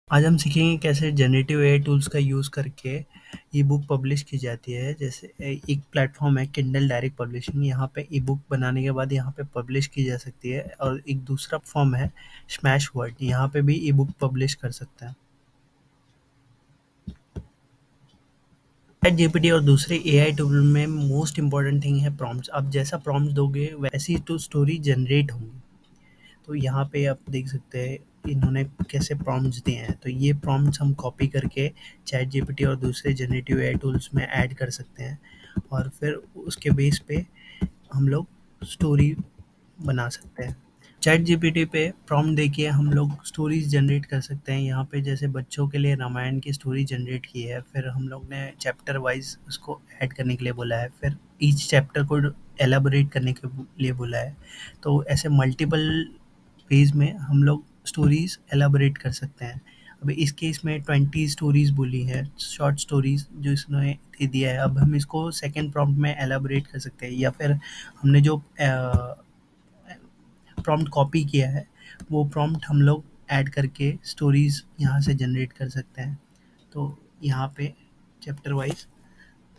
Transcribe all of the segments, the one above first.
आज हम सीखेंगे कैसे जनरेटिव एआई टूल्स का यूज़ करके ई बुक पब्लिश की जाती है। जैसे एक प्लेटफॉर्म है किंडल डायरेक्ट पब्लिशिंग, यहाँ पे ई बुक बनाने के बाद यहाँ पे पब्लिश की जा सकती है। और एक दूसरा फॉर्म है स्मैश वर्ड, यहाँ पे भी ई बुक पब्लिश कर सकते हैं। चैट जीपीटी और दूसरे एआई टूल में मोस्ट इंपॉर्टेंट थिंग है प्रॉम्प्ट्स। आप जैसा प्रॉम्प्ट दोगे वैसी तो स्टोरी जनरेट होंगी। तो यहाँ पे आप देख सकते हैं इन्होंने कैसे प्रॉम्प्ट्स दिए हैं। तो ये प्रॉम्प्ट्स हम कॉपी करके चैट जीपीटी और दूसरे जनरेटिव एआई टूल्स में ऐड कर सकते हैं, और फिर उसके बेस पे हम लोग स्टोरी बना सकते हैं। चैट जीपीटी पे प्रॉम्प्ट देके हम लोग स्टोरीज जनरेट कर सकते हैं। यहाँ पे जैसे बच्चों के लिए रामायण की स्टोरी जनरेट की है, फिर हम लोग ने चैप्टर वाइज उसको ऐड करने के लिए बोला है, फिर ईच चैप्टर को एलाबोरेट करने के लिए बोला है। तो ऐसे मल्टीपल पेज में हम लोग स्टोरीज एलाबोरेट कर सकते हैं। अभी इस केस में 20 स्टोरीज बोली है, शॉर्ट स्टोरीज जो इसने दे दिया है। अब हम इसको सेकंड प्रॉम्प्ट में एलाबोरेट कर सकते हैं, या फिर हमने जो प्रॉम्प्ट कॉपी किया है वो प्रॉम्प्ट हम लोग ऐड करके स्टोरीज यहाँ से जनरेट कर सकते हैं। तो यहाँ पे चैप्टर वाइज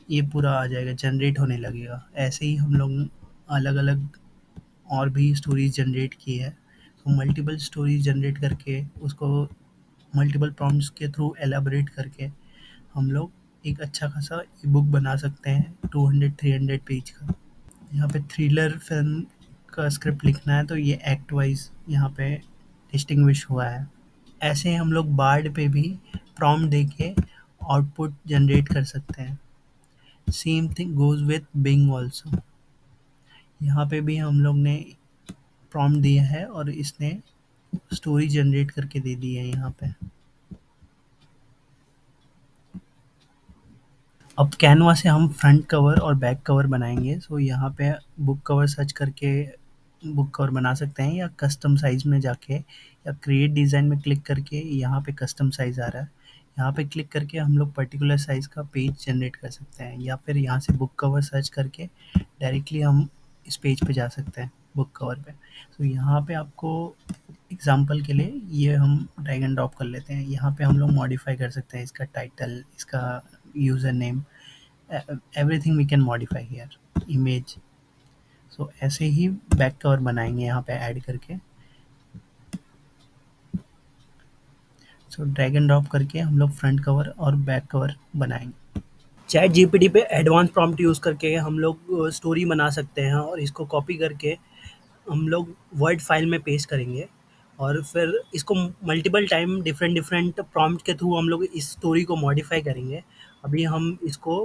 ये पूरा आ जाएगा, जनरेट होने लगेगा। ऐसे ही हम लोग अलग अलग और भी स्टोरीज जनरेट की है। तो मल्टीपल स्टोरीज जनरेट करके उसको मल्टीपल प्रॉम्प्ट्स के थ्रू एलाबोरेट करके हम लोग एक अच्छा खासा ई बुक बना सकते हैं 200-300 पेज का। यहाँ पे थ्रिलर फिल्म का स्क्रिप्ट लिखना है तो ये एक्ट वाइज यहाँ पे डिस्टिंग्विश हुआ है। ऐसे हम लोग बार्ड पे भी प्रॉम्प्ट देके आउटपुट जनरेट कर सकते हैं। Same thing goes with Bing also. यहाँ पे भी हम लोग ने प्रॉम्प्ट दिया है और इसने स्टोरी जनरेट करके दे दी है यहाँ पे। अब कैनवा से हम फ्रंट कवर और बैक कवर बनाएंगे। सो यहाँ पे बुक कवर सर्च करके बुक कवर बना सकते हैं, या कस्टम साइज़ में जाके या क्रिएट डिज़ाइन में क्लिक करके यहाँ पे कस्टम साइज़ आ रहा है, यहाँ पे क्लिक करके हम लोग पर्टिकुलर साइज़ का पेज जनरेट कर सकते हैं। या फिर यहाँ से बुक कवर सर्च करके डायरेक्टली हम इस पेज पे जा सकते हैं बुक कवर पे। तो यहाँ पे आपको एग्जांपल के लिए ये हम ड्रैग एंड ड्रॉप कर लेते हैं। यहाँ पे हम लोग मॉडिफाई कर सकते हैं इसका टाइटल, इसका user name, everything we can modify here, image. So ऐसे ही बैक कवर बनाएंगे यहाँ पे ऐड करके। सो ड्रैग एंड ड्रॉप करके हम लोग फ्रंट कवर और बैक कवर बनाएंगे। चैट जीपीटी पे एडवांस प्रॉम्प्ट यूज़ करके हम लोग स्टोरी बना सकते हैं, और इसको कॉपी करके हम लोग वर्ड फाइल में पेस्ट करेंगे, और फिर इसको multiple time different different prompt के थ्रू हम लोग इस स्टोरी को मॉडिफाई करेंगे। अभी हम इसको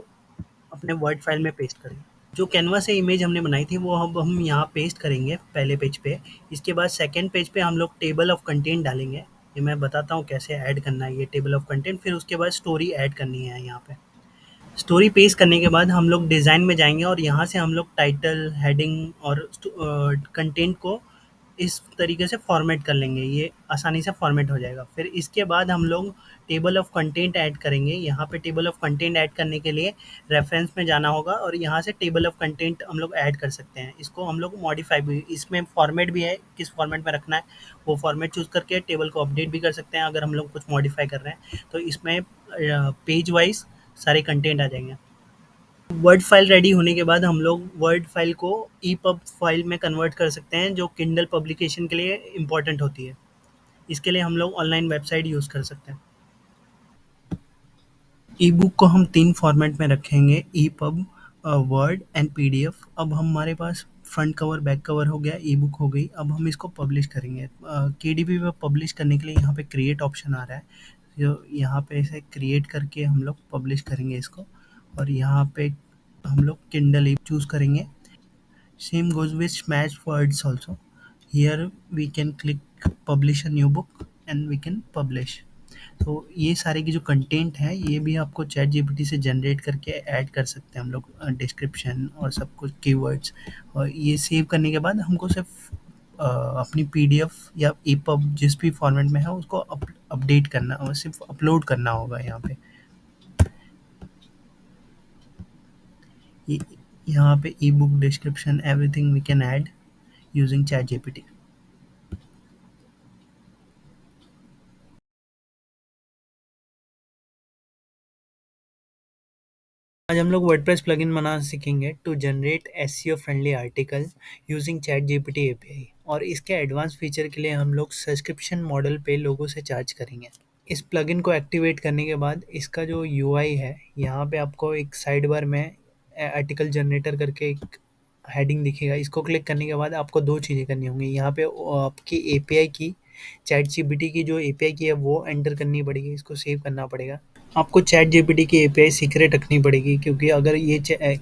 अपने वर्ड फाइल में पेस्ट करेंगे। जो कैनवा से इमेज हमने बनाई थी वो अब हम यहाँ पेस्ट करेंगे पहले पेज पे। इसके बाद सेकंड पेज पे हम लोग टेबल ऑफ कंटेंट डालेंगे। ये मैं बताता हूँ कैसे ऐड करना है ये टेबल ऑफ कंटेंट। फिर उसके बाद स्टोरी ऐड करनी है यहाँ पे। स्टोरी पेस्ट करने के बाद हम लोग डिज़ाइन में जाएँगे, और यहाँ से हम लोग टाइटल, हेडिंग और कंटेंट को इस तरीके से फॉर्मेट कर लेंगे। ये आसानी से फॉर्मेट हो जाएगा। फिर इसके बाद हम लोग टेबल ऑफ कंटेंट ऐड करेंगे। यहाँ पे टेबल ऑफ कंटेंट ऐड करने के लिए रेफरेंस में जाना होगा, और यहाँ से टेबल ऑफ कंटेंट हम लोग ऐड कर सकते हैं। इसको हम लोग मॉडिफाई भी, इसमें फॉर्मेट भी है, किस फॉर्मेट में रखना है वो फॉर्मेट चूज़ करके टेबल को अपडेट भी कर सकते हैं अगर हम लोग कुछ मॉडिफाई कर रहे हैं। तो इसमें पेज वाइज़ सारे कंटेंट आ जाएँगे। वर्ड फाइल रेडी होने के बाद हम लोग वर्ड फाइल को ईपब फाइल में कन्वर्ट कर सकते हैं, जो किंडल पब्लिकेशन के लिए इम्पोर्टेंट होती है। इसके लिए हम लोग ऑनलाइन वेबसाइट यूज़ कर सकते हैं। ई बुक को हम 3 फॉर्मेट में रखेंगे, ईपब, वर्ड एंड पीडीएफ। अब हमारे पास फ्रंट कवर, बैक कवर हो गया, ई बुक हो गई। अब हम इसको पब्लिश करेंगे। केडीपी पे पब्लिश करने के लिए यहाँ पे क्रिएट ऑप्शन आ रहा है। जो यहाँ पे इसे क्रिएट करके हम लोग पब्लिश करेंगे इसको, और यहाँ पे हम लोग किंडल ई चूज़ करेंगे। Same goes with smash words also. Here we can click publish a new book and we can publish. तो ये सारे की जो कंटेंट है ये भी आपको चैट जीपीटी से जनरेट करके ऐड कर सकते हैं हम लोग, डिस्क्रिप्शन और सब कुछ, कीवर्ड्स। और ये सेव करने के बाद हमको सिर्फ अपनी पीडीएफ या ईपब जिस भी फॉर्मेट में है उसको अपडेट करना और सिर्फ अपलोड करना होगा यहाँ पे। ये यहाँ पे ebook description everything we can add using ChatGPT. आज हम लोग वर्डप्रेस प्लगइन बनाना सीखेंगे to generate SEO friendly article using ChatGPT API, और इसके एडवांस फीचर के लिए हम लोग सब्सक्रिप्शन मॉडल पे लोगों से चार्ज करेंगे। इस प्लगइन को एक्टिवेट करने के बाद इसका जो यूआई है, यहाँ पे आपको एक साइड बार में आर्टिकल जनरेटर करके एक हेडिंग दिखेगा। इसको क्लिक करने के बाद आपको दो चीज़ें करनी होंगी। यहाँ पे आपकी एपीआई की, चैट जीपीटी की जो एपीआई की है वो एंटर करनी पड़ेगी, इसको सेव करना पड़ेगा। आपको चैट जीपीटी की एपीआई सीक्रेट रखनी पड़ेगी, क्योंकि अगर ये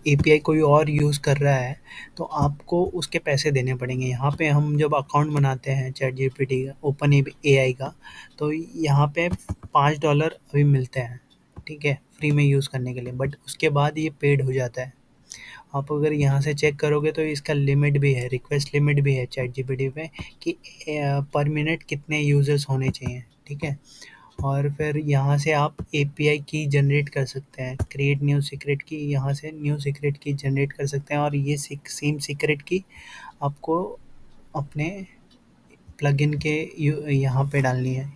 एपीआई कोई और यूज़ कर रहा है तो आपको उसके पैसे देने पड़ेंगे। यहाँ पे हम जब अकाउंट बनाते हैं चैट जीपीटी का, ओपन एआई का, तो यहाँ पे $5 अभी मिलते हैं, ठीक है, फ्री में यूज़ करने के लिए। बट उसके बाद ये पेड हो जाता है। आप अगर यहाँ से चेक करोगे तो इसका लिमिट भी है, रिक्वेस्ट लिमिट भी है चैट जीपीटी पे, कि पर मिनट कितने यूज़र्स होने चाहिए, ठीक है। और फिर यहाँ से आप एपीआई की जनरेट कर सकते हैं, क्रिएट न्यू सीक्रेट की, यहाँ से न्यू सीक्रेट की जनरेट कर सकते हैं, और ये सेम सीक्रेट की आपको अपने प्लगइन के यहाँ पे डालनी है,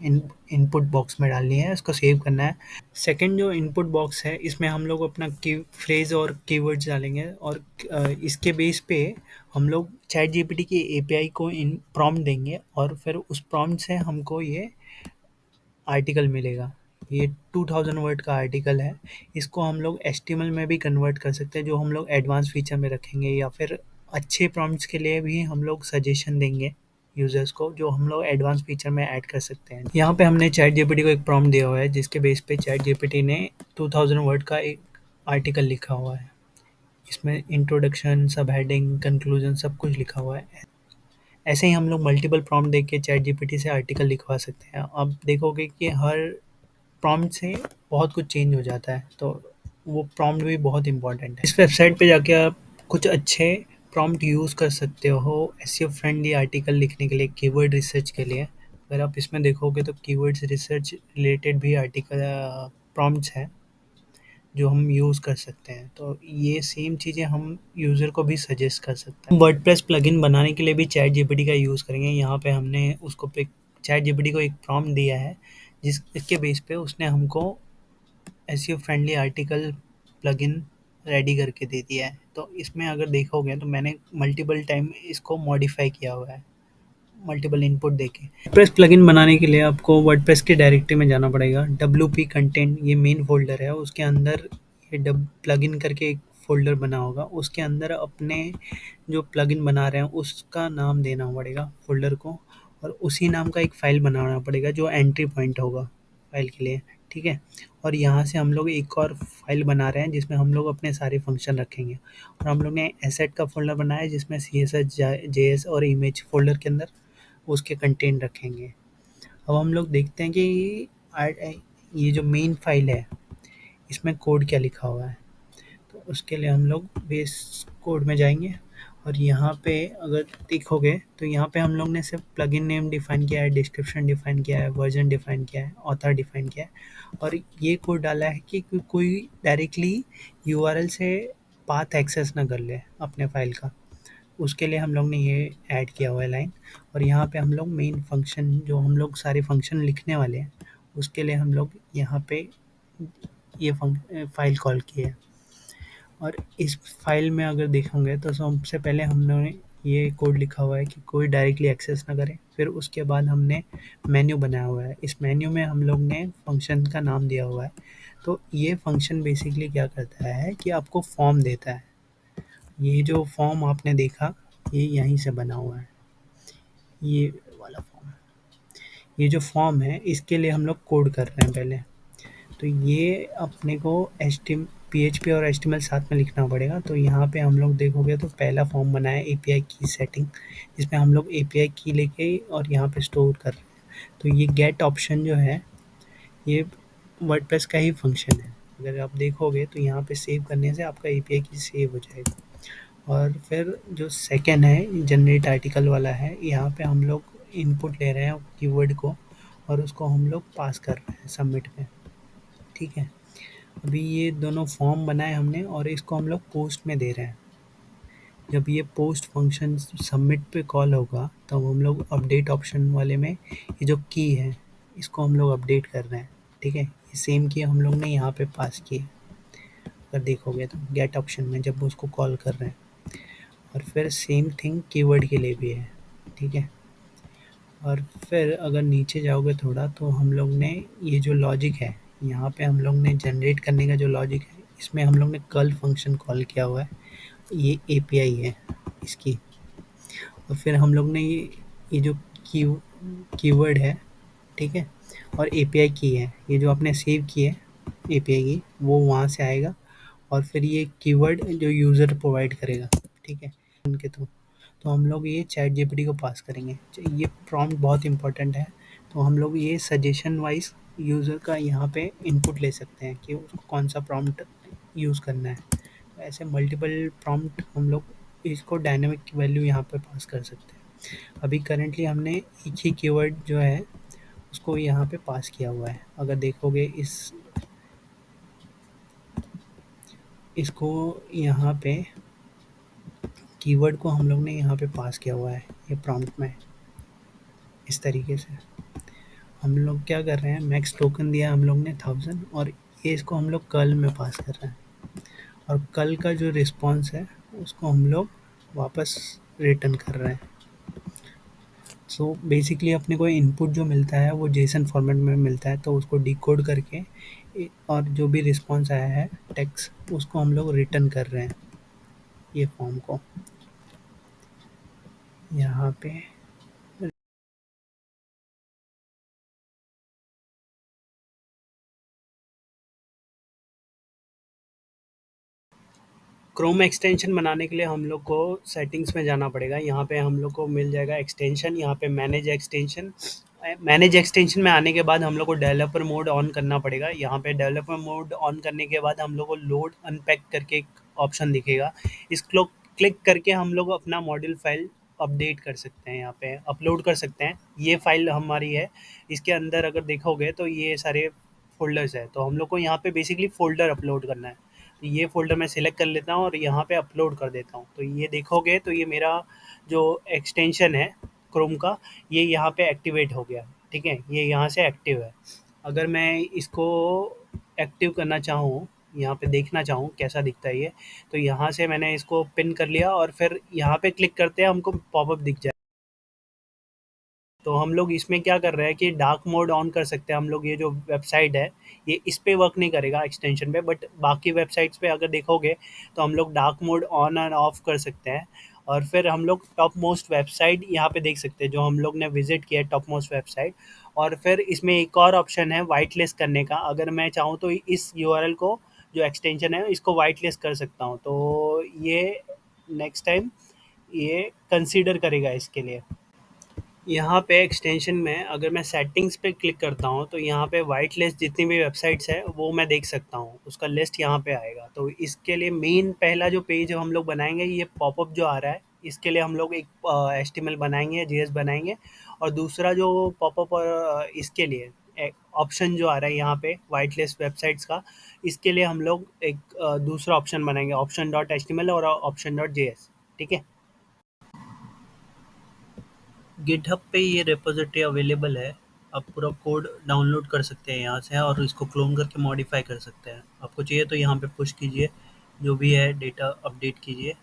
इनपुट बॉक्स में डालनी है, इसको सेव करना है। सेकंड जो इनपुट बॉक्स है, इसमें हम लोग अपना की फ्रेज और कीवर्ड्स डालेंगे, और इसके बेस पे हम लोग चैट जीपीटी की एपीआई को इन प्रॉम्प्ट देंगे, और फिर उस प्रॉम्प्ट से हमको ये आर्टिकल मिलेगा। ये 2000 वर्ड का आर्टिकल है। इसको हम लोग एचटीएमएल में भी कन्वर्ट कर सकते हैं, जो हम लोग एडवांस फीचर में रखेंगे, या फिर अच्छे प्रॉम्प्ट्स के लिए भी हम लोग सजेशन देंगे यूज़र्स को, जो हम लोग एडवांस फीचर में ऐड कर सकते हैं। यहाँ पे हमने चैट जीपीटी को एक प्रॉम्प्ट दिया हुआ है, जिसके बेस पे चैट जीपीटी ने 2000 वर्ड का एक आर्टिकल लिखा हुआ है। इसमें इंट्रोडक्शन, सब हेडिंग, कंक्लूजन सब कुछ लिखा हुआ है। ऐसे ही हम लोग मल्टीपल प्रॉम्प्ट देके के चैट जीपीटी से आर्टिकल लिखवा सकते हैं। आप देखोगे कि हर प्रॉम्प्ट से बहुत कुछ चेंज हो जाता है, तो वो प्रॉम्प्ट भी बहुत इंपॉर्टेंट है। इस वेबसाइट पे जाके आप कुछ अच्छे प्रॉम्प्ट यूज़ कर सकते हो एसईओ फ्रेंडली आर्टिकल लिखने के लिए, कीवर्ड रिसर्च के लिए। अगर आप इसमें देखोगे तो कीवर्ड्स रिसर्च रिलेटेड भी आर्टिकल प्रॉम्प्ट्स हैं जो हम यूज़ कर सकते हैं। तो ये सेम चीज़ें हम यूज़र को भी सजेस्ट कर सकते हैं। वर्डप्रेस प्लगइन बनाने के लिए भी चैट जीपीटी का यूज़ करेंगे। यहाँ पे हमने उसको पे चैट जीपीटी को एक प्रॉम्प्ट दिया है, जिसके बेस पे उसने हमको SEO friendly article plugin ready करके दे दिया है। तो इसमें अगर देखोगे तो मैंने मल्टीपल टाइम इसको मॉडिफाई किया हुआ है, मल्टीपल इनपुट देके। वर्डप्रेस प्लगइन बनाने के लिए आपको वर्डप्रेस की डायरेक्टरी में जाना पड़ेगा। डब्ल्यूपी कंटेंट ये मेन फ़ोल्डर है, उसके अंदर ये डब प्लगइन करके एक फ़ोल्डर बना होगा, उसके अंदर अपने जो प्लगइन बना रहे हैं उसका नाम देना पड़ेगा फ़ोल्डर को, और उसी नाम का एक फ़ाइल बनाना पड़ेगा जो एंट्री पॉइंट होगा फ़ाइल के लिए, ठीक है। और यहाँ से हम लोग एक और फ़ाइल बना रहे हैं जिसमें हम लोग अपने सारे फंक्शन रखेंगे, और हम लोग ने एसेट का फ़ोल्डर बनाया है जिसमें CSS, JS और इमेज फ़ोल्डर के अंदर उसके कंटेंट रखेंगे। अब हम लोग देखते हैं कि ये जो मेन फाइल है इसमें कोड क्या लिखा हुआ है। तो उसके लिए हम लोग बेस कोड में जाएंगे, और यहाँ पे अगर देखोगे तो यहाँ पे हम लोग ने सिर्फ प्लगइन नेम डिफाइन किया है, डिस्क्रिप्शन डिफाइन किया है, वर्जन डिफाइन किया है, ऑथर डिफाइन किया है, और ये कोड डाला है कि कोई डायरेक्टली यूआरएल से पाथ एक्सेस ना कर ले अपने फाइल का। उसके लिए हम लोग ने ये ऐड किया हुआ है लाइन। और यहाँ पे हम लोग मेन फंक्शन, जो हम लोग सारे फंक्शन लिखने वाले हैं, उसके लिए हम लोग यहाँ पे ये फाइल कॉल किए है। और इस फाइल में अगर देखोगे तो सबसे पहले हमने ये कोड लिखा हुआ है कि कोई डायरेक्टली एक्सेस ना करे। फिर उसके बाद हमने मेन्यू बनाया हुआ है, इस मेन्यू में हम लोग ने फंक्शन का नाम दिया हुआ है। तो ये फंक्शन बेसिकली क्या करता है कि आपको फॉर्म देता है। ये जो फॉर्म आपने देखा, ये यहीं से बना हुआ है, ये वाला फॉर्म। ये जो फॉर्म है इसके लिए हम लोग कोड कर रहे हैं पहले। तो ये अपने को PHP और HTML साथ में लिखना पड़ेगा। तो यहाँ पे हम लोग देखोगे तो पहला फॉर्म बना है एपीआई की सेटिंग, जिसमें हम लोग एपीआई की लेके और यहाँ पे स्टोर कर रहे हैं। तो ये गेट ऑप्शन जो है ये वर्डप्रेस का ही फंक्शन है। अगर आप देखोगे तो यहाँ पे सेव करने से आपका एपीआई की सेव हो जाएगा। और फिर जो सेकंड है जनरेट आर्टिकल वाला है, यहाँ पे हम लोग इनपुट ले रहे हैं कीवर्ड को, और उसको हम लोग पास कर रहे हैं सबमिट में, ठीक है। अभी ये दोनों फॉर्म बनाए हमने और इसको हम लोग पोस्ट में दे रहे हैं। जब ये पोस्ट फंक्शन सबमिट पे कॉल होगा तब हम लोग अपडेट ऑप्शन वाले में ये जो की है इसको हम लोग अपडेट कर रहे हैं, ठीक है। ये सेम की हम लोग ने यहाँ पे पास की है। अगर देखोगे तो गेट ऑप्शन में जब उसको कॉल कर रहे हैं। और फिर सेम थिंग कीवर्ड के लिए भी है, ठीक है। और फिर अगर नीचे जाओगे थोड़ा तो हम लोग ने ये जो लॉजिक है, यहाँ पे हम लोग ने जनरेट करने का जो लॉजिक है, इसमें हम लोग ने कर्ल फंक्शन कॉल किया हुआ है। ये एपीआई है इसकी। और फिर हम लोग ने ये जो की कीवर्ड है, ठीक है, और एपीआई की है, ये जो आपने सेव की है एपीआई की, वो वहाँ से आएगा। और फिर ये कीवर्ड जो यूज़र प्रोवाइड करेगा, ठीक है, उनके थ्रू। तो हम लोग ये चैट जीपीटी को पास करेंगे। ये प्रॉम्प्ट बहुत इंपॉर्टेंट है। तो हम लोग ये सजेशन वाइज यूज़र का यहाँ पे इनपुट ले सकते हैं कि उसको कौन सा प्रॉम्प्ट यूज़ करना है। तो ऐसे मल्टीपल प्रॉम्प्ट हम लोग इसको डायनेमिक वैल्यू यहाँ पे पास कर सकते हैं। अभी करंटली हमने एक ही कीवर्ड जो है उसको यहाँ पे पास किया हुआ है। अगर देखोगे इसको यहाँ पे कीवर्ड को हम लोग ने यहाँ पे पास किया हुआ है ये प्रॉम्प्ट में, इस तरीके से। हम लोग क्या कर रहे हैं, मैक्स टोकन दिया हम लोग ने 1000, और ये इसको हम लोग कर्ल में पास कर रहे हैं। और कर्ल का जो रिस्पॉन्स है उसको हम लोग वापस रिटर्न कर रहे हैं। सो बेसिकली अपने को इनपुट जो मिलता है वो जेसन फॉर्मेट में मिलता है, तो उसको डिकोड करके और जो भी रिस्पॉन्स आया है टेक्स्ट, उसको हम लोग रिटर्न कर रहे हैं ये फॉर्म को यहाँ पे। क्रोम एक्सटेंशन बनाने के लिए हम लोग को सेटिंग्स में जाना पड़ेगा। यहाँ पे हम लोग को मिल जाएगा एक्सटेंशन, यहाँ पे मैनेज एक्सटेंशन। मैनेज एक्सटेंशन में आने के बाद हम लोग को डेवलपर मोड ऑन करना पड़ेगा। यहाँ पे डेवलपर मोड ऑन करने के बाद हम लोग को लोड अनपैक करके एक ऑप्शन दिखेगा। इसको क्लिक करके हम लोग अपना मॉड्यूल फाइल अपडेट कर सकते हैं, यहाँ पे अपलोड कर सकते हैं। ये फाइल हमारी है, इसके अंदर अगर देखोगे तो ये सारे फ़ोल्डर्स है। तो हम लोग को यहाँ पे बेसिकली फ़ोल्डर अपलोड करना है। तो ये फ़ोल्डर मैं सिलेक्ट कर लेता हूँ और यहाँ पे अपलोड कर देता हूँ। तो ये देखोगे तो ये मेरा जो एक्सटेंशन है क्रोम का, ये यहाँ पे एक्टिवेट हो गया, ठीक है? ये यहाँ से एक्टिव है। अगर मैं इसको एक्टिव करना चाहूँ, यहाँ पे देखना चाहूँ कैसा दिखता है ये, तो यहाँ से मैंने इसको पिन कर लिया और फिर यहाँ पे क्लिक करते हैं हमको पॉपअप दिख जाए। तो हम लोग इसमें क्या कर रहे हैं कि डार्क मोड ऑन कर सकते हैं हम लोग। ये जो वेबसाइट है ये इस पे वर्क नहीं करेगा एक्सटेंशन पे, बट बाकी वेबसाइट्स पे अगर देखोगे तो हम लोग dark mode on end of कर सकते हैं। और फिर हम लोग टॉप मोस्ट वेबसाइट यहाँ पे देख सकते हैं जो हम लोग ने विजिट किया है, टॉप मोस्ट वेबसाइट। और फिर इसमें एक और ऑप्शन है वाइट लिस्ट करने का। अगर मैं चाहूँ तो इस यूआरएल को, जो एक्सटेंशन है, इसको वाइट लिस्ट कर सकता हूँ। तो ये नेक्स्ट टाइम ये कंसीडर करेगा इसके लिए। यहाँ पे एक्सटेंशन में अगर मैं सेटिंग्स पे क्लिक करता हूँ तो यहाँ पे वाइट लिस्ट जितनी भी वेबसाइट्स है वो मैं देख सकता हूँ, उसका लिस्ट यहाँ पे आएगा। तो इसके लिए मेन पहला जो पेज हम लोग बनाएंगे, ये पॉपअप जो आ रहा है, इसके लिए हम लोग एक एचटीएमएल बनाएंगे, जेएस बनाएंगे। और दूसरा जो पॉपअप इसके लिए ऑप्शन जो आ रहा है यहाँ पे वाइट लिस्ट वेबसाइट्स का, इसके लिए हम लोग एक दूसरा ऑप्शन बनाएंगे, option dot H T M L और ऑप्शन डॉट जे एस, ठीक है। गिटहब पे ये रिपॉजिटरी अवेलेबल है। आप पूरा कोड डाउनलोड कर सकते हैं यहाँ से और इसको क्लोन करके मॉडिफाई कर सकते हैं। आपको चाहिए तो यहाँ पे पुश कीजिए, जो भी है डेटा अपडेट कीजिए।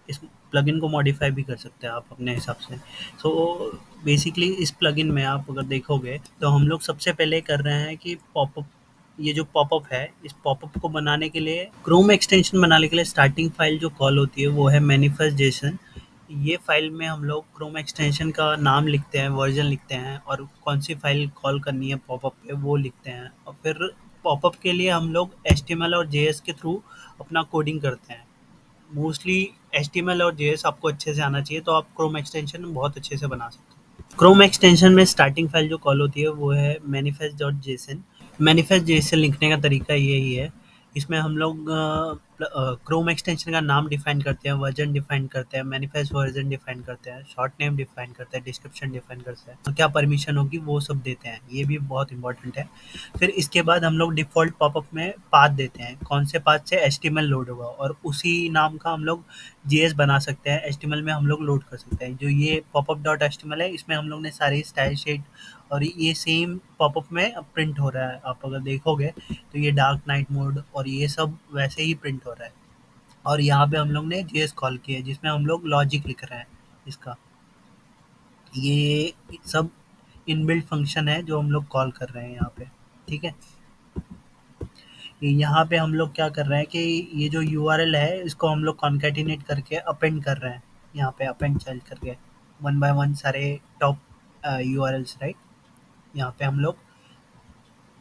इस प्लगइन को मॉडिफाई भी कर सकते हैं आप अपने हिसाब से। सो बेसिकली इस प्लगइन में आप अगर देखोगे तो हम लोग सबसे पहले कर रहे हैं कि पॉपअप, ये जो पॉपअप है, इस पॉपअप को बनाने के लिए, क्रोम एक्सटेंशन बनाने के लिए स्टार्टिंग फाइल जो कॉल होती है वो है मैनिफेस्ट जेसन। ये फाइल में हम लोग क्रोम एक्सटेंशन का नाम लिखते हैं, वर्जन लिखते हैं और कौन सी फाइल कॉल करनी है पॉपअप पे वो लिखते हैं। और फिर पॉपअप के लिए हम लोग एचटीएमएल और जेएस के थ्रू अपना कोडिंग करते हैं। मोस्टली एचटीएमएल और जेएस आपको अच्छे से आना चाहिए, तो आप क्रोम एक्सटेंशन बहुत अच्छे से बना सकते हैं। क्रोम एक्सटेंशन में स्टार्टिंग फाइल जो कॉल होती है वो है manifest dot JSON. Manifest Jason लिखने का तरीका यही है। इसमें हम लोग क्रोम एक्सटेंशन का नाम डिफाइन करते हैं, वर्जन डिफाइन करते हैं, मैनिफेस्ट वर्जन डिफाइन करते हैं, शॉर्ट नेम डिफाइन करते हैं, डिस्क्रिप्शन डिफाइन करते हैं, और क्या परमिशन होगी वो सब देते हैं। ये भी बहुत इंपॉर्टेंट है। फिर इसके बाद हम लोग डिफ़ॉल्ट पॉपअप में पाथ देते हैं, कौन से पाथ से एचटीएमएल लोड होगा, और उसी नाम का हम लोग जेएस बना सकते हैं। एचटीएमएल में हम लोग लोड कर सकते हैं। जो ये पॉपअप डॉट एचटीएमएल है, इसमें हम लोग ने सारी स्टाइल शीट और ये सेम पॉपअप में अब प्रिंट हो रहा है। आप अगर देखोगे तो ये डार्क नाइट मोड और ये सब वैसे ही प्रिंट हो रहा है। और यहाँ पे हम लोग ने जेएस कॉल किया है जिसमें हम लोग लॉजिक लिख रहे हैं इसका। ये सब इनबिल्ट फंक्शन है जो हम लोग कॉल कर रहे हैं यहाँ पे। ठीक है, यहाँ पे हम लोग क्या कर रहे हैं कि ये जो यूआरएल है इसको हम लोग कॉन्कैटिनेट करके अपेंड कर रहे हैं। यहाँ पे अपेंड चाइल्ड करके वन बाय वन सारे टॉप यूआरएल्स, राइट, यहाँ पे हम लोग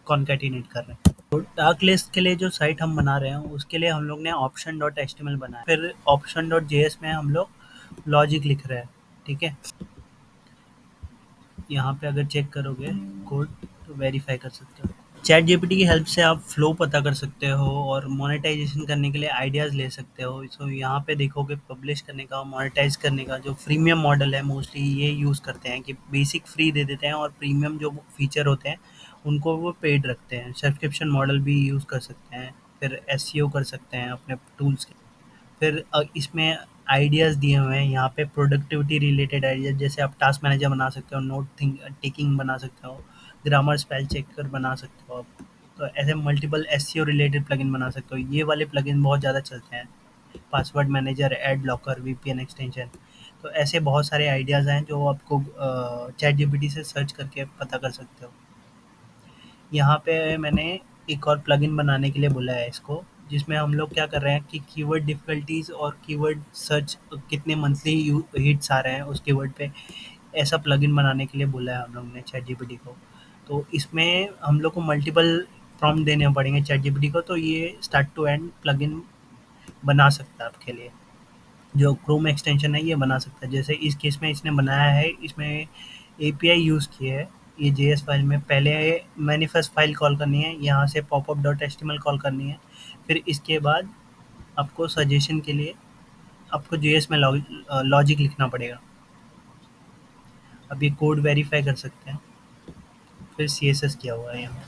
कॉन्कैटिनेट कर रहे हैं। तो डार्क लिस्ट के लिए जो साइट हम बना रहे हैं उसके लिए हम लोग ने ऑप्शन डॉट एचटीएमएल बनाया, फिर ऑप्शन डॉट जेएस में हम लोग लॉजिक लिख रहे हैं। ठीक है, यहाँ पे अगर चेक करोगे कोड तो वेरीफाई कर सकते हो। चैट जीपीटी की हेल्प से आप फ्लो पता कर सकते हो और मोनेटाइजेशन करने के लिए आइडियाज़ ले सकते हो। सो यहाँ पे देखोगे पब्लिश करने का, मोनेटाइज करने का जो फ्रीमियम मॉडल है मोस्टली ये यूज़ करते हैं कि बेसिक फ्री दे देते हैं और प्रीमियम जो फीचर होते हैं उनको वो पेड रखते हैं। सब्सक्रिप्शन मॉडल भी यूज़ कर सकते हैं, फिर एसईओ कर सकते हैं अपने टूल्स के। फिर इसमें आइडियाज़ दिए हुए हैं यहाँ पे प्रोडक्टिविटी रिलेटेड आइडियाज़, जैसे आप टास्क मैनेजर बना सकते हो, नोट थिंक टेकिंग बना सकते हो, ग्रामर स्पेल चेकर बना सकते हो आप। तो ऐसे मल्टीपल एसईओ रिलेटेड प्लगइन बना सकते हो। ये वाले प्लगइन बहुत ज़्यादा चलते हैं, password manager, ad blocker, VPN extension. तो ऐसे बहुत सारे आइडियाज़ हैं जो आपको चैट जीपीटी से सर्च करके पता कर सकते हो। यहाँ पे मैंने एक और प्लगइन बनाने के लिए बोला है इसको, जिसमें हम लोग क्या कर रहे हैं कि कीवर्ड डिफ़िकल्टीज़ और कीवर्ड सर्च कितने मंथली हिट्स आ रहे हैं उस कीवर्ड पे, ऐसा प्लगइन बनाने के लिए बोला है हम लोग ने चैट जीपीटी को। तो इसमें हम लोग को मल्टीपल प्रॉम्प्ट देने पड़ेंगे चैट जीपीटी को, तो ये स्टार्ट टू एंड प्लगइन बना सकता है आपके लिए। जो क्रोम एक्सटेंशन है ये बना सकता है। जैसे इस केस में इसने बनाया है, इसमें एपीआई यूज़ की है। ये जेएस फाइल में पहले मैनिफेस्ट फाइल कॉल करनी है, यहाँ से पॉपअप डॉट एचटीएमएल कॉल करनी है, फिर इसके बाद आपको सजेशन के लिए आपको जेएस में लॉजिक लिखना पड़ेगा। अब ये कोड वेरीफाई कर सकते हैं, फिर सीएसएस किया हुआ है यहाँ।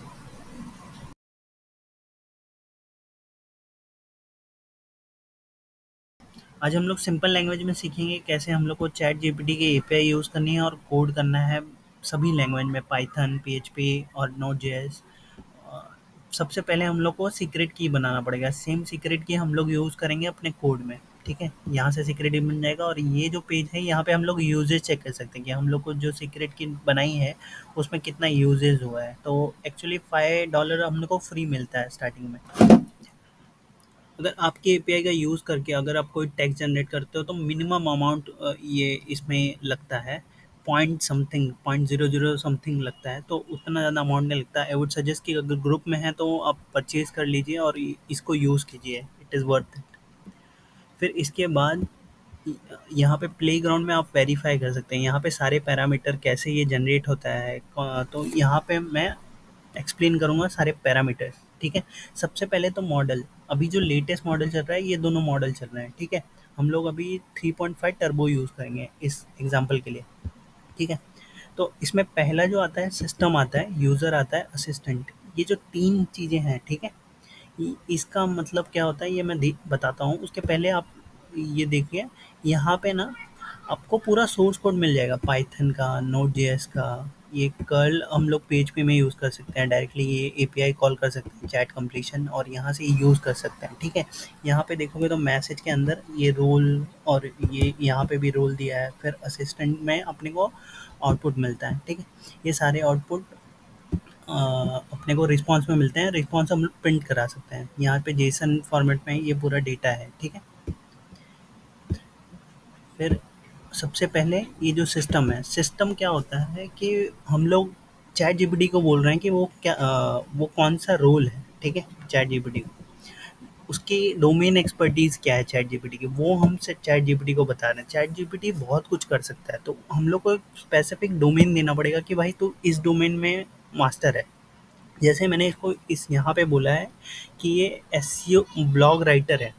आज हम लोग सिंपल लैंग्वेज में सीखेंगे कैसे हम लोग को चैट जीपीटी की एपीआई यूज़ करनी है और कोड करना है सभी लैंग्वेज में, पाइथन, पीएचपी और नोड जेएस। सबसे पहले हम लोग को सीक्रेट की बनाना पड़ेगा। सेम सीक्रेट की हम लोग यूज़ करेंगे अपने कोड में। ठीक है, यहाँ से सीक्रेट की बन जाएगा और ये जो पेज है यहाँ पे हम लोग यूजेज चेक कर सकते हैं कि हम लोग को जो सीक्रेट की बनाई है उसमें कितना यूजेज हुआ है। तो एक्चुअली $5 हम लोग को फ्री मिलता है स्टार्टिंग में। अगर आपके एपीआई का यूज़ करके अगर आप कोई टेक्स्ट जनरेट करते हो तो मिनिमम अमाउंट ये इसमें लगता है, पॉइंट समथिंग, 0.00 समथिंग लगता है, तो उतना ज़्यादा अमाउंट नहीं लगता। आई वुड सजेस्ट कि अगर ग्रुप में है तो आप परचेज़ कर लीजिए और इसको यूज़ कीजिए, इट इज़ वर्थ इट। फिर इसके बाद यहाँ पे प्लेग्राउंड में आप वेरीफाई कर सकते हैं यहाँ पे सारे पैरामीटर कैसे ये जनरेट होता है। तो यहाँ पे मैं एक्सप्लेन करूँगा सारे पैरामीटर्स। ठीक है, सबसे पहले तो मॉडल, अभी जो लेटेस्ट मॉडल चल रहा है ये दोनों मॉडल चल रहे हैं। ठीक है, हम लोग अभी 3.5 टर्बो यूज़ करेंगे इस एग्जांपल के लिए। ठीक है, तो इसमें पहला जो आता है सिस्टम आता है, यूज़र आता है, असिस्टेंट। ये जो तीन चीज़ें हैं, ठीक है, इसका मतलब क्या होता है ये मैं बताता हूँ। उसके पहले आप ये देखिए, यहाँ पे ना आपको पूरा सोर्स कोड मिल जाएगा पाइथन का, नोड जेएस का। ये कर्ल हम लोग पीएचपी में यूज़ कर सकते हैं, डायरेक्टली ये एपीआई कॉल कर सकते हैं चैट कंप्लीशन और यहाँ से यूज़ कर सकते हैं। ठीक है, यहाँ पे देखोगे तो मैसेज के अंदर ये रोल और ये यहाँ पे भी रोल दिया है, फिर असिस्टेंट में अपने को आउटपुट मिलता है। ठीक है, ये सारे आउटपुट अपने को रिस्पॉन्स में मिलते हैं, रिस्पॉन्स हम लोग प्रिंट करा सकते हैं। यहाँ पे जेसन फॉर्मेट में ये पूरा डेटा है। ठीक है, फिर सबसे पहले ये जो सिस्टम है, सिस्टम क्या होता है कि हम लोग चैट जीपीटी को बोल रहे हैं कि वो क्या वो कौन सा रोल है। ठीक है, चैट जीपीटी को उसकी डोमेन एक्सपर्टीज़ क्या है चैट जीपीटी की, वो हम से चैट जीपीटी को बता रहे हैं। चैट जीपीटी बहुत कुछ कर सकता है, तो हम लोग को एक स्पेसिफिक डोमेन देना पड़ेगा कि भाई तू इस डोमेन में मास्टर है। जैसे मैंने इसको इस यहाँ पे बोला है कि ये एसईओ ब्लॉग राइटर है,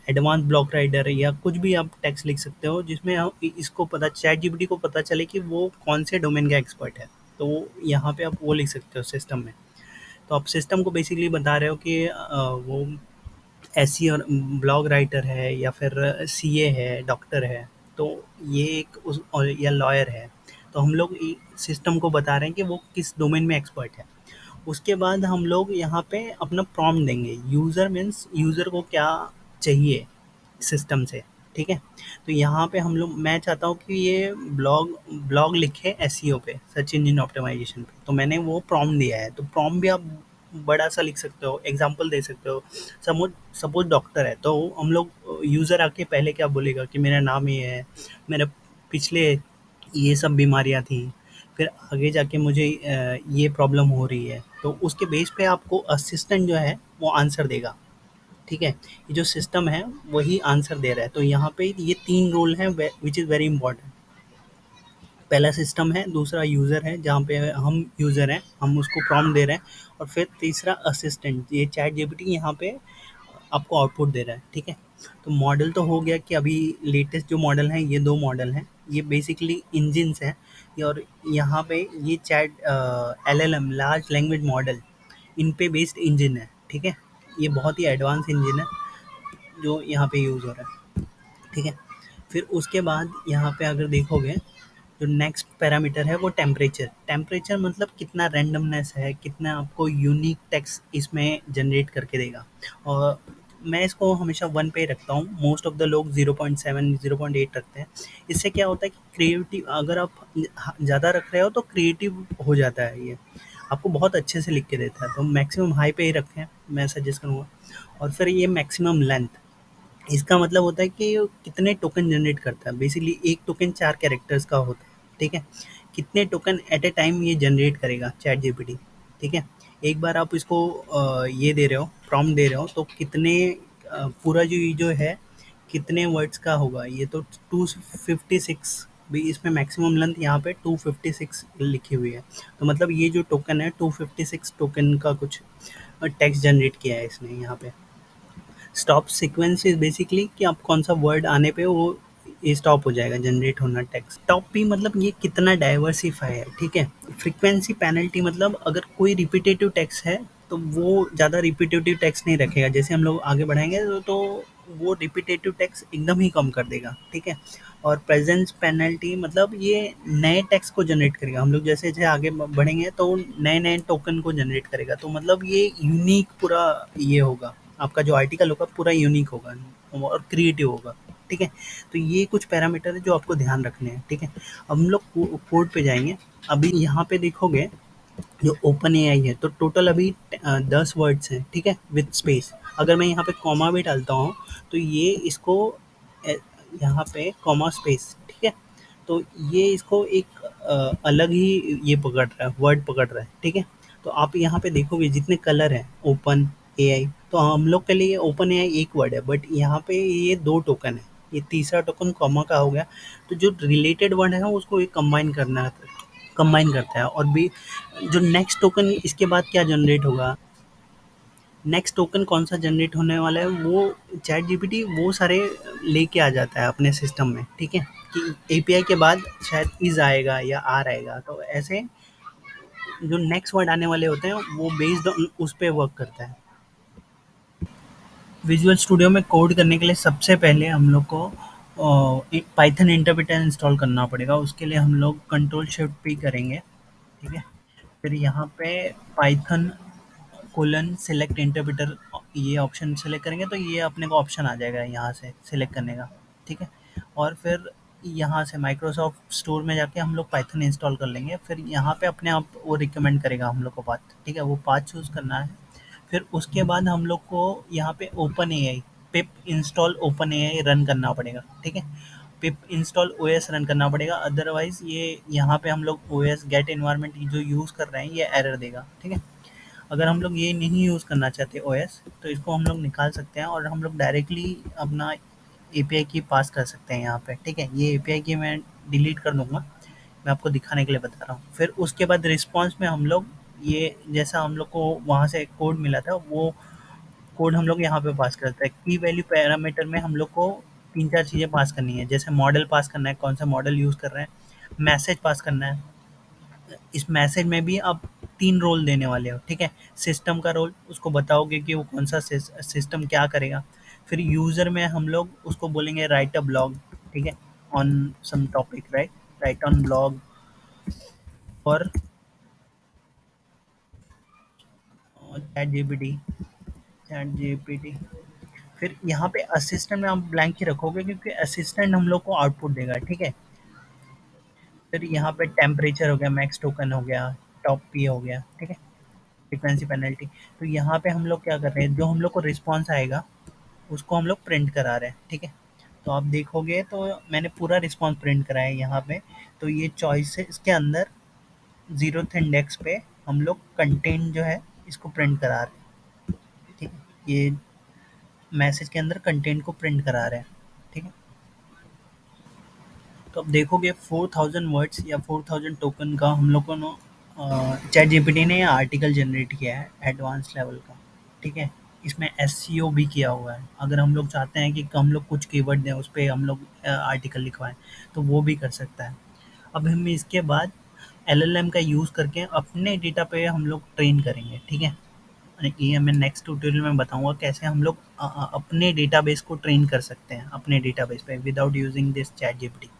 एडवांस ब्लॉग राइटर है, या कुछ भी आप टेक्स्ट लिख सकते हो जिसमें इसको पता, चैट जीपीटी को पता चले कि वो कौन से डोमेन का एक्सपर्ट है। तो यहाँ पे आप वो लिख सकते हो सिस्टम में। तो आप सिस्टम को बेसिकली बता रहे हो कि वो एसईओ ब्लॉग राइटर है या फिर सीए है, डॉक्टर है। तो ये एक उस, और या लॉयर है। तो हम लोग सिस्टम को बता रहे हैं कि वो किस डोमेन में एक्सपर्ट है। उसके बाद हम लोग यहाँ पे अपना प्रॉम्प्ट देंगे। यूज़र मीन्स यूज़र को क्या चाहिए सिस्टम से, ठीक है? तो यहाँ पे हम लोग मैं चाहता हूँ कि ये ब्लॉग ब्लॉग लिखे एसईओ पे, सर्च इंजन ऑप्टिमाइजेशन पे, तो मैंने वो प्रॉम्प्ट दिया है। तो प्रॉम्प्ट भी आप बड़ा सा लिख सकते हो, एग्जांपल दे सकते हो। सपोज सपोज डॉक्टर है, तो हम लोग यूज़र आके पहले क्या बोलेगा कि मेरा नाम ये है, मेरे पिछले ये सब बीमारियाँ थी, फिर आगे जाके मुझे ये प्रॉब्लम हो रही है, तो उसके बेस पे आपको असिस्टेंट जो है वो आंसर देगा, ठीक है? ये जो सिस्टम है वही आंसर दे रहा है। तो यहाँ पे ये 3 रोल हैं व्हिच इज़ वेरी इंपॉर्टेंट। पहला सिस्टम है, दूसरा यूज़र है जहाँ पे हम यूज़र हैं, हम उसको प्रॉम्प्ट दे रहे हैं, और फिर तीसरा असिस्टेंट, ये चैट जीपीटी यहाँ पे आपको आउटपुट दे रहा है, ठीक है? तो मॉडल तो हो गया कि अभी लेटेस्ट जो मॉडल हैं ये 2 मॉडल हैं। ये बेसिकली इंजिन्स हैं, और यहाँ पे ये chat LLM, large language model, इन पे बेस्ड इंजन है, ठीक है? ये बहुत ही एडवांस इंजन है जो यहाँ पे यूज़ हो रहा है, ठीक है? फिर उसके बाद यहाँ पे अगर देखोगे, जो नेक्स्ट पैरामीटर है वो टेम्परेचर। टेम्परेचर मतलब कितना रैंडमनेस है, कितना आपको यूनिक टेक्स्ट इसमें जनरेट करके देगा। और मैं इसको हमेशा 1 पे ही रखता हूँ, मोस्ट ऑफ द लोग 0.7 0.8 रखते हैं। इससे क्या होता है कि क्रिएटिव, अगर आप ज़्यादा रख रहे हो तो क्रिएटिव हो जाता है ये, आपको बहुत अच्छे से लिख के देता है। तो मैक्सिमम हाई पे ही रखें, मैं सजेस्ट करूँगा। और फिर ये मैक्सिमम लेंथ, इसका मतलब होता है कि ये कितने टोकन जनरेट करता है। बेसिकली एक टोकन 4 कैरेक्टर्स का होता है, ठीक है? कितने टोकन एट अ टाइम ये जनरेट करेगा चैट जीपीटी, ठीक है? एक बार आप इसको ये दे रहे हो, प्रॉम्प्ट दे रहे हो, तो कितने पूरा जो ये जो है कितने वर्ड्स का होगा, ये तो 256 भी, इसमें मैक्सिमम लेंथ यहाँ पे 256 लिखी हुई है। तो मतलब ये जो टोकन है 256 टोकन का कुछ टेक्स्ट जनरेट किया है इसने यहाँ पे। स्टॉप सीक्वेंस इज़ बेसिकली कि आप कौन-सा वर्ड आने पे वो ये स्टॉप हो जाएगा जनरेट होना टेक्स्ट। स्टॉप भी मतलब ये कितना डाइवर्सिफ़ाई है, ठीक है? फ्रीक्वेंसी पेनल्टी मतलब अगर कोई रिपिटेटिव टेक्स्ट है, तो वो ज़्यादा रिपिटेटिव टेक्स्ट नहीं रखेगा। जैसे हम लोग आगे बढ़ाएँगे तो वो रिपिटेटिव टेक्स्ट एकदम ही कम कर देगा, ठीक है? और प्रेज़ेंस पेनल्टी मतलब ये नए टेक्स्ट को जनरेट करेगा। हम लोग जैसे-जैसे आगे बढ़ेंगे तो नए-नए टोकन को जनरेट करेगा। तो मतलब ये यूनिक पूरा ये होगा, आपका जो आर्टिकल होगा पूरा यूनिक होगा और क्रिएटिव होगा, ठीक है? तो ये कुछ पैरामीटर है जो आपको ध्यान रखने हैं, ठीक है? अब हम लोग कोड पे जाएँगे। अभी यहाँ पे देखोगे जो ओपन एआई है, तो टोटल अभी 10 वर्ड्स हैं, ठीक है? With space. अगर मैं यहाँ पे कॉमा भी डालता हूँ, तो ये इसको अ, यहाँ पे कॉमा स्पेस, ठीक है? तो ये इसको एक अलग ही ये पकड़ रहा है, वर्ड पकड़ रहा है, ठीक है? तो आप यहाँ पे देखोगे जितने कलर हैं ओपन एआई, तो हम लोग के लिए ओपन एआई एक वर्ड है, बट यहाँ पे ये 2 टोकन है। ये तीसरा टोकन कॉमा का हो गया, तो जो रिलेटेड वर्ड है उसको एक कंबाइन करता है। और भी जो नेक्स्ट टोकन इसके बाद क्या जनरेट होगा, नेक्स्ट टोकन कौन-सा जनरेट होने वाला है, वो चैट जीपीटी वो सारे लेके आ जाता है अपने सिस्टम में, ठीक है? कि एपीआई के बाद शायद इज़ आएगा या आर आएगा, तो ऐसे जो नेक्स्ट वर्ड आने वाले होते हैं वो बेस्ड ऑन उस पे वर्क करता है। विजुअल स्टूडियो में कोड करने के लिए सबसे पहले हम लोग को एक पाइथन इंटरप्रेटर इंस्टॉल करना पड़ेगा। उसके लिए हम लोग कंट्रोल शिफ्ट पी करेंगे, ठीक है? फिर यहाँ पे पाइथन कोलन सेलेक्ट इंटरप्रेटर, ये ऑप्शन सेलेक्ट करेंगे तो ये अपने को ऑप्शन आ जाएगा यहाँ से सिलेक्ट करने का, ठीक है? और फिर यहाँ से माइक्रोसॉफ्ट स्टोर में जाके हम लोग पाइथन इंस्टॉल कर लेंगे। फिर यहाँ पे अपने आप वो रिकमेंड करेगा हम लोग को पाथ, ठीक है? वो पाथ चूज़ करना है। फिर उसके बाद हम लोग को यहाँ पे ओपन एआई, पिप इंस्टॉल ओपन एआई रन करना पड़ेगा, ठीक है? पिप इंस्टॉल ओएस रन करना पड़ेगा, अदरवाइज़ ये यहाँ पे हम लोग ओएस गेट एनवायरनमेंट जो यूज़ कर रहे हैं ये एरर देगा, ठीक है? अगर हम लोग ये नहीं यूज़ करना चाहते ओएस, तो इसको हम लोग निकाल सकते हैं और हम लोग डायरेक्टली अपना एपीआई की पास कर सकते हैं यहाँ पे, ठीक है? ये एपीआई की मैं डिलीट कर दूँगा, मैं आपको दिखाने के लिए बता रहा हूँ। फिर उसके बाद रिस्पॉन्स में हम लोग ये जैसा हम लोग को वहाँ से कोड मिला था, वो कोड हम लोग यहाँ पे पास करते हैं। की वैल्यू पैरामीटर में हम लोग को 3-4 चीज़ें पास करनी है, जैसे मॉडल पास करना है, कौन सा मॉडल यूज़ कर रहे हैं, मैसेज पास करना है। इस मैसेज में भी आप 3 रोल देने वाले हो, ठीक है? सिस्टम का रोल, उसको बताओगे कि वो कौन-सा सिस्टम क्या करेगा। फिर यूज़र में हम लोग उसको बोलेंगे राइट अ ब्लॉग, ठीक है? On some topic, right? Right on blog, और चैट जीपीटी। फिर यहाँ पे असिस्टेंट में आप ब्लैंक ही रखोगे क्योंकि असिस्टेंट हम लोग को आउटपुट देगा, ठीक है। फिर यहाँ पे टेम्परेचर हो गया, मैक्स टोकन हो गया, टॉप पी हो गया, ठीक है, फ्रीक्वेंसी पेनल्टी। तो यहाँ पे हम लोग क्या कर रहे हैं, जो हम लोग को रिस्पॉन्स आएगा उसको हम लोग प्रिंट करा रहे हैं, ठीक है। तो आप देखोगे तो मैंने पूरा रिस्पॉन्स प्रिंट करा है यहाँ पे। तो ये चॉइसेस के अंदर 0th इंडेक्स पे हम लोग कंटेंट जो है इसको प्रिंट करा रहे हैं, ठीक है। ये मैसेज के अंदर कंटेंट को प्रिंट करा रहे हैं, ठीक है। तो अब देखोगे 4000 वर्ड्स या 4000 टोकन का हम लोग को ना चैट जीपीटी ने आर्टिकल जनरेट किया है एडवांस लेवल का, ठीक है। इसमें एसईओ भी किया हुआ है। अगर हम लोग चाहते हैं कि हम लोग कुछ कीवर्ड दें उस पे हम लोग आर्टिकल लिखवाएं तो वो भी कर सकता है। अब हम इसके बाद एलएलएम का यूज़ करके अपने डेटा पे हम लोग ट्रेन करेंगे, ठीक है। ये मैं नेक्स्ट ट्यूटोरियल में बताऊंगा कैसे हम लोग अपने डेटाबेस को ट्रेन कर सकते हैं अपने डेटाबेस पे without using this chat GPT.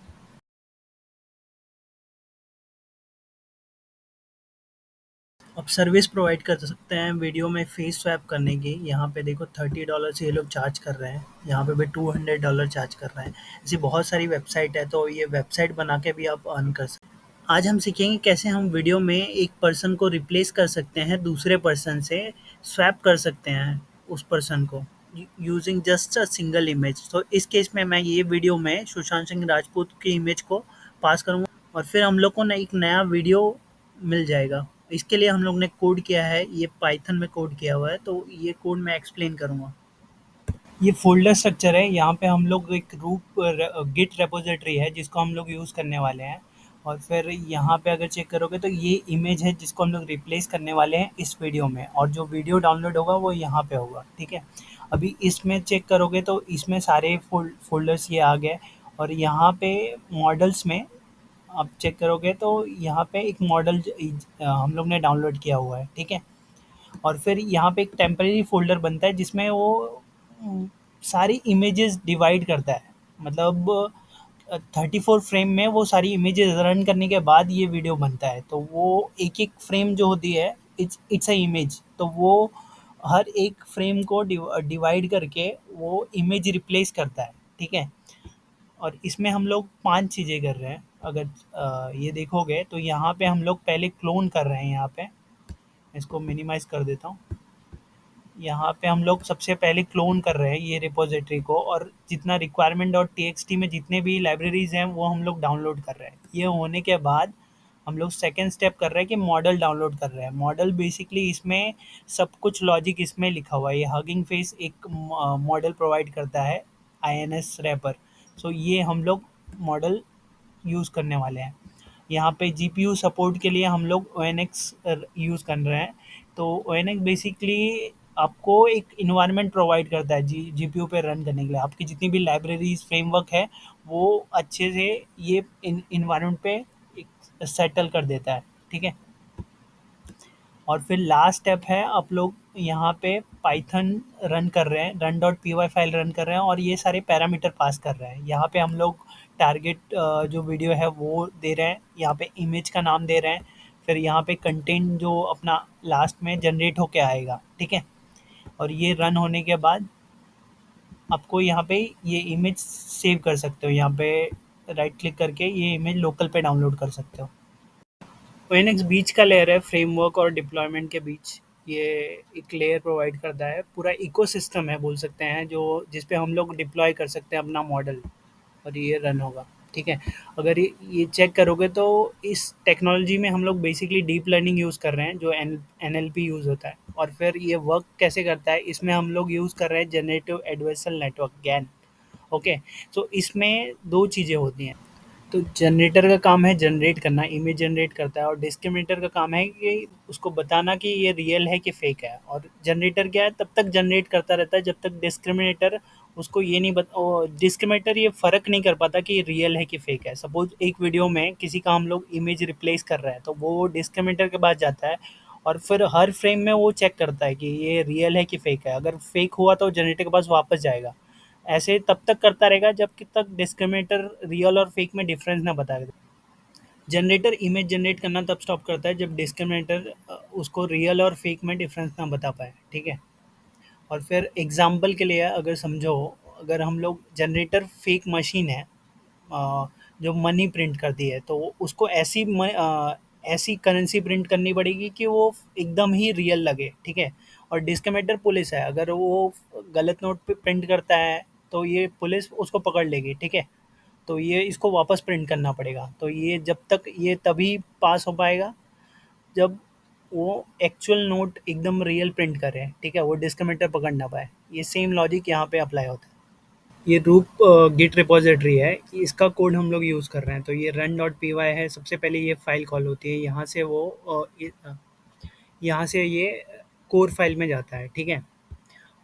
अब सर्विस प्रोवाइड कर सकते हैं वीडियो में फेस स्वैप करने की। यहाँ पे देखो $30 से ये लोग चार्ज कर रहे हैं, यहाँ पे भी $200 चार्ज कर रहे हैं। ऐसी बहुत सारी वेबसाइट है, तो ये वेबसाइट बना के भी आप अर्न कर सकते हैं। आज हम सीखेंगे कैसे हम वीडियो में एक पर्सन को रिप्लेस कर सकते हैं दूसरे पर्सन से, स्वैप कर सकते हैं उस पर्सन को using just a single image. तो इस केस में मैं ये वीडियो में सुशांत सिंह राजपूत की इमेज को पास करूँगा और फिर हम लोग को ना एक नया वीडियो मिल जाएगा। इसके लिए हम लोग ने कोड किया है, ये पाइथन में कोड किया हुआ है, तो ये कोड मैं एक्सप्लेन करूँगा। ये फ़ोल्डर स्ट्रक्चर है, यहाँ पे हम लोग एक गिट रेपॉज़िटरी है जिसको हम लोग यूज़ करने वाले हैं। और फिर यहाँ पे अगर चेक करोगे तो ये इमेज है जिसको हम लोग रिप्लेस करने वाले हैं इस वीडियो में, और जो वीडियो डाउनलोड होगा वो यहाँ पे होगा, ठीक है। अभी इसमें चेक करोगे तो इसमें सारे फ़ोल्डर्स ये आ गए, और यहाँ पे मॉडल्स में आप चेक करोगे तो यहाँ पे एक मॉडल हम लोग ने डाउनलोड किया हुआ है, ठीक है। और फिर यहाँ पे एक टेम्परेरी फ़ोल्डर बनता है जिसमें वो सारी इमेजेस डिवाइड करता है। मतलब 34 फ्रेम में वो सारी इमेजेस रन करने के बाद ये वीडियो बनता है। तो वो एक-एक फ्रेम जो होती है, इट्स अ इमेज। तो वो हर एक फ्रेम को डिवाइड करके वो इमेज रिप्लेस करता है, ठीक है। और इसमें हम लोग 5 चीज़ें कर रहे हैं। अगर ये देखोगे तो यहाँ पे हम लोग पहले क्लोन कर रहे हैं यहाँ पे। इसको मिनिमाइज़ कर देता हूँ। यहाँ पे हम लोग सबसे पहले क्लोन कर रहे हैं ये रिपॉजिटरी को, और जितना रिक्वायरमेंट डॉट टीएक्सटी में जितने भी लाइब्रेरीज हैं वो हम लोग डाउनलोड कर रहे हैं। ये होने के बाद हम लोग सेकेंड स्टेप कर रहे हैं कि मॉडल डाउनलोड कर रहे हैं। मॉडल बेसिकली इसमें सब कुछ लॉजिक इसमें लिखा हुआ है। ये हगिंग फेस एक मॉडल प्रोवाइड करता है, आईएनएस रैपर। सो ये हम लोग मॉडल यूज़ करने वाले हैं। यहाँ पे जीपीयू सपोर्ट के लिए हम लोग ओएनएक्स यूज़ कर रहे हैं। तो ओएनएक्स बेसिकली आपको एक इन्वायरमेंट प्रोवाइड करता है जीपीयू पे रन करने के लिए। आपकी जितनी भी लाइब्रेरीज फ्रेमवर्क है वो अच्छे से ये इन्वायरमेंट पे सेटल कर देता है, ठीक है। और फिर लास्ट स्टेप है, आप लोग यहाँ पे पाइथन रन कर रहे हैं, run dot P Y file run कर रहे हैं और ये सारे पैरामीटर पास कर रहे हैं। यहाँ पे हम लोग टारगेट जो वीडियो है वो दे रहे हैं, यहाँ पे इमेज का नाम दे रहे हैं, फिर यहाँ पे कंटेंट जो अपना लास्ट में जनरेट होके आएगा, ठीक है। और ये रन होने के बाद आपको यहाँ पे ये इमेज सेव कर सकते हो। यहाँ पे राइट क्लिक करके ये इमेज लोकल पे डाउनलोड कर सकते हो। ओएनएक्स बीच का लेयर है फ्रेमवर्क और डिप्लॉयमेंट के बीच। ये एक लेयर प्रोवाइड करता है, पूरा इकोसिस्टम है बोल सकते हैं, जो जिस पे हम लोग डिप्लॉय कर सकते हैं अपना मॉडल और ये रन होगा, ठीक है। अगर ये चेक करोगे तो इस टेक्नोलॉजी में हम लोग बेसिकली डीप लर्निंग यूज़ कर रहे हैं, जो एनएलपी यूज़ होता है। और फिर ये वर्क कैसे करता है, इसमें हम लोग यूज़ कर रहे हैं generative adversarial network GAN, okay. तो इसमें दो चीज़ें होती हैं। तो जनरेटर का काम है जनरेट करना, इमेज जनरेट करता है, और डिस्क्रिमिनेटर का काम है कि उसको बताना कि ये रियल है कि फेक है। और जनरेटर क्या है, तब तक जनरेट करता रहता है जब तक डिस्क्रिमिनेटर उसको ये नहीं डिस्क्रिमिनेटर ये फ़र्क नहीं कर पाता कि ये रियल है कि फेक है। सपोज एक वीडियो में किसी का हम लोग इमेज रिप्लेस कर रहे हैं तो वो डिस्क्रिमिनेटर के पास जाता है और फिर हर फ्रेम में वो चेक करता है कि ये रियल है कि फेक है। अगर फेक हुआ तो जनरेटर के पास वापस जाएगा। ऐसे तब तक करता रहेगा जब तक डिस्क्रिमिनेटर रियल और फेक में डिफरेंस ना बता दे। जनरेटर इमेज जनरेट करना तब स्टॉप करता है जब डिस्क्रिमिनेटर उसको रियल और फेक में डिफरेंस ना बता पाए, ठीक है? और फिर एग्जाम्पल के लिए अगर समझो, अगर हम लोग जनरेटर फेक मशीन है जो मनी प्रिंट करती है, तो उसको ऐसी करेंसी प्रिंट करनी पड़ेगी कि वो एकदम ही रियल लगे, ठीक है? और डिस्क्रिमिनेटर पुलिस है, अगर वो गलत नोट पे प्रिंट करता है तो ये पुलिस उसको पकड़ लेगी, ठीक है? तो ये इसको वापस प्रिंट करना पड़ेगा। तो ये जब तक ये तभी पास हो पाएगा जब वो एक्चुअल नोट एकदम रियल प्रिंट करे, ठीक है? वो डिस्क्रिमिनेटर पकड़ ना पाए। ये सेम लॉजिक यहाँ पे अप्लाई होता है। ये रूप गिट रिपॉजिटरी है, इसका कोड हम लोग यूज़ कर रहे हैं। तो ये रन डॉट पी वाई है, सबसे पहले ये फाइल कॉल होती है, यहाँ से ये कोर फाइल में जाता है, ठीक है?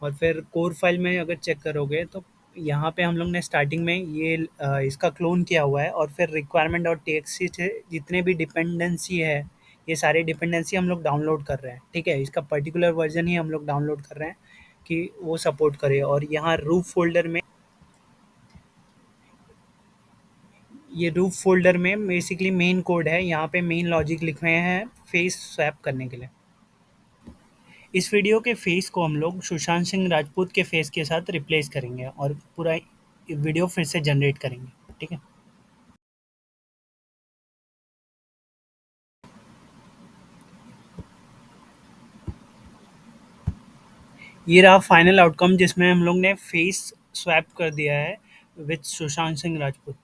और फिर कोर फाइल में अगर चेक करोगे तो यहाँ पे हम लोग ने स्टार्टिंग में इसका क्लोन किया हुआ है, और फिर रिक्वायरमेंट डॉट टीएक्सटी से जितने भी डिपेंडेंसी है, ये सारे डिपेंडेंसी हम लोग डाउनलोड कर रहे हैं, ठीक है? इसका पर्टिकुलर वर्जन ही हम लोग डाउनलोड कर रहे हैं कि वो सपोर्ट करे। और यहाँ रूफ फ़ोल्डर में बेसिकली मेन कोड है, यहाँ पे मेन लॉजिक लिखे हुए हैं फेस स्वैप करने के लिए। इस वीडियो के फेस को हम लोग सुशांत सिंह राजपूत के फेस के साथ रिप्लेस करेंगे और पूरा वीडियो फिर से जनरेट करेंगे, ठीक है? ये रहा फाइनल आउटकम जिसमें हम लोग ने फेस स्वैप कर दिया है विथ सुशांत सिंह राजपूत।